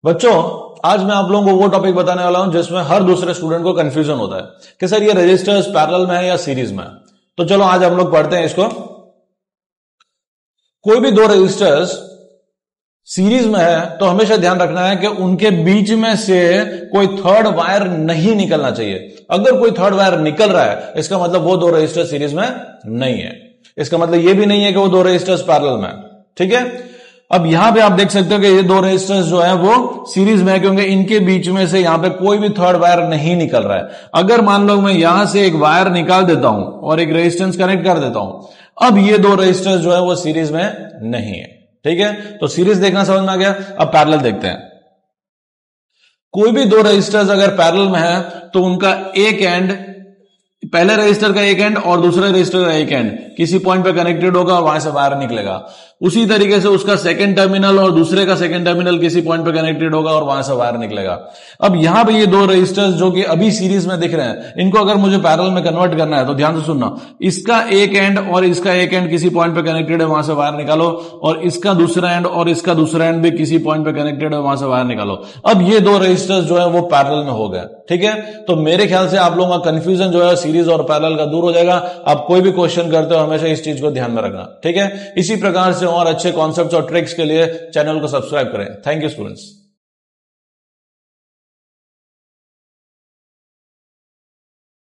बच्चों, आज मैं आप लोगों को वो टॉपिक बताने वाला हूं जिसमें हर दूसरे स्टूडेंट को कंफ्यूजन होता है कि सर ये रजिस्टर्स पैरेलल में है या सीरीज में है। तो चलो आज हम लोग पढ़ते हैं इसको। कोई भी दो रजिस्टर्स सीरीज में है तो हमेशा ध्यान रखना है कि उनके बीच में से कोई थर्ड वायर नहीं निकलना चाहिए। अगर कोई थर्ड वायर निकल रहा है इसका मतलब वो दो रजिस्टर सीरीज में नहीं है। इसका मतलब ये भी नहीं है कि वो दो रजिस्टर्स पैरेलल में है। ठीक है, अब यहां पे आप देख सकते हो कि ये दो रेजिस्टर्स जो है वो सीरीज में है क्योंकि इनके बीच में से यहां पे कोई भी थर्ड वायर नहीं निकल रहा है। अगर मान लो मैं यहां से एक वायर निकाल देता हूं और एक रेजिस्टेंस कनेक्ट कर देता हूं, अब ये दो रेजिस्टर्स जो है वो सीरीज में नहीं है। ठीक है, तो सीरीज देखना समझ में आ गया। अब पैरेलल देखते हैं। कोई भी दो रेजिस्टर्स अगर पैरेलल में है तो उनका एक एंड, पहले रजिस्टर का एक एंड और दूसरे रजिस्टर का एक एंड किसी पॉइंट पे कनेक्टेड होगा और वहां से वायर निकलेगा। उसी तरीके से उसका सेकंड टर्मिनल और दूसरे का सेकंड टर्मिनल किसी पॉइंट पे कनेक्टेड होगा और वहां से वायर निकलेगा। अब यहां पे ये दो रजिस्टर्स जो कि अभी सीरीज में दिख रहे हैं, इनको अगर मुझे पैरेलल में कन्वर्ट करना है तो ध्यान से सुनना। इसका एक एंड और इसका एक एंड किसी पॉइंट पे कनेक्टेड है, वहां से वायर निकालो, और इसका दूसरा एंड और इसका दूसरा एंड भी किसी पॉइंट पे कनेक्टेड है, वहां से वायर निकालो। अब ये दो रजिस्टर्स जो है वो पैरेलल में हो गए। ठीक है, तो मेरे ख्याल से आप लोगों का कंफ्यूजन जो है सीरीज और पैरेलल का दूर हो जाएगा। आप कोई भी क्वेश्चन करते हो हमेशा इस चीज को ध्यान में रखना। ठीक है, इसी प्रकार से और अच्छे कॉन्सेप्ट्स और ट्रिक्स के लिए चैनल को सब्सक्राइब करें। Thank you students.